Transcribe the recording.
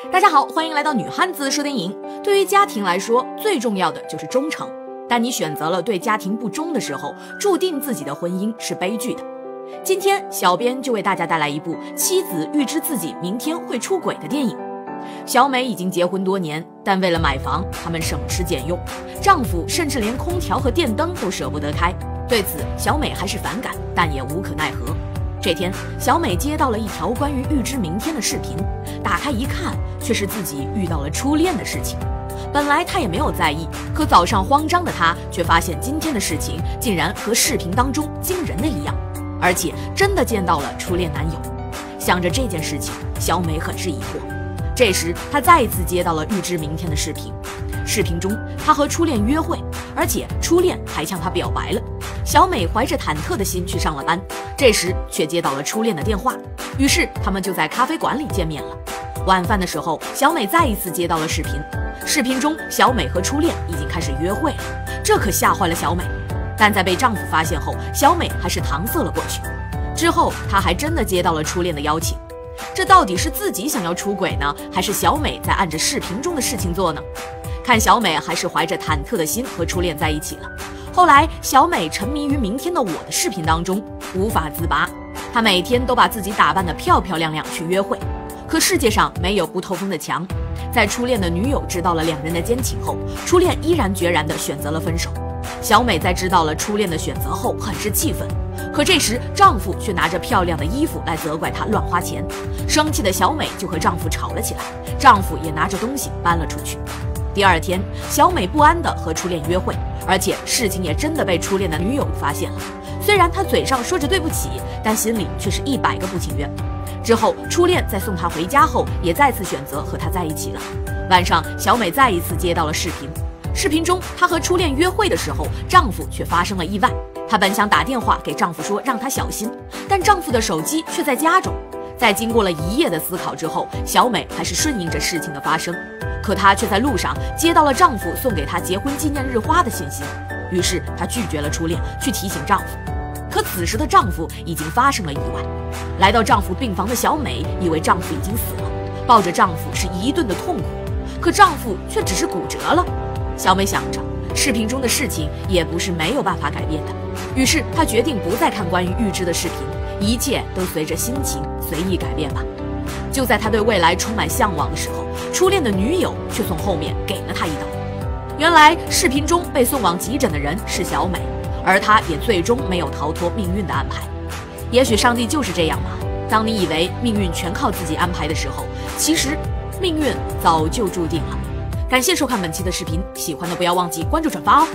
大家好，欢迎来到女汉子说电影。对于家庭来说，最重要的就是忠诚。但你选择了对家庭不忠的时候，注定自己的婚姻是悲剧的。今天，小编就为大家带来一部妻子预知自己明天会出轨的电影。小美已经结婚多年，但为了买房，他们省吃俭用，丈夫甚至连空调和电灯都舍不得开。对此，小美还是反感，但也无可奈何。这天，小美接到了一条关于预知明天的视频，打开一看，却是自己遇到了初恋的事情。本来她也没有在意，可早上慌张的她却发现今天的事情竟然和视频当中惊人的一样，而且真的见到了初恋男友。想着这件事情，小美很是疑惑。这时，她再一次接到了预知明天的视频。视频中，她和初恋约会，而且初恋还向她表白了。小美怀着忐忑的心去上了班，这时却接到了初恋的电话，于是他们就在咖啡馆里见面了。晚饭的时候，小美再一次接到了视频，视频中小美和初恋已经开始约会了，这可吓坏了小美。但在被丈夫发现后，小美还是搪塞了过去。之后，她还真的接到了初恋的邀请。这到底是自己想要出轨呢，还是小美在按着视频中的事情做呢？看小美还是怀着忐忑的心和初恋在一起了。后来，小美沉迷于明天的我的视频当中，无法自拔。她每天都把自己打扮得漂漂亮亮去约会。可世界上没有不透风的墙，在初恋的女友知道了两人的奸情后，初恋毅然决然地选择了分手。小美在知道了初恋的选择后，很是气愤。可这时，丈夫却拿着漂亮的衣服来责怪她乱花钱。生气的小美就和丈夫吵了起来，丈夫也拿着东西搬了出去。第二天，小美不安地和初恋约会，而且事情也真的被初恋的女友发现了。虽然她嘴上说着对不起，但心里却是100个不情愿。之后，初恋在送她回家后，也再次选择和她在一起了。晚上，小美再一次接到了视频。视频中，她和初恋约会的时候，丈夫却发生了意外。她本想打电话给丈夫说让他小心，但丈夫的手机却在家中。在经过了一夜的思考之后，小美还是顺应着事情的发生。可她却在路上接到了丈夫送给她结婚纪念日花的信息，于是她拒绝了初恋，去提醒丈夫。可此时的丈夫已经发生了意外。来到丈夫病房的小美以为丈夫已经死了，抱着丈夫是一顿的痛苦，可丈夫却只是骨折了。小美想着，视频中的事情也不是没有办法改变的，于是她决定不再看关于预知的视频，一切都随着心情随意改变吧。就在她对未来充满向往的时候，初恋的女友却从后面给了她一刀。原来视频中被送往急诊的人是小美，而她也最终没有逃脱命运的安排。也许上帝就是这样吧，当你以为命运全靠自己安排的时候，其实命运早就注定了。感谢收看本期的视频，喜欢的不要忘记关注转发哦。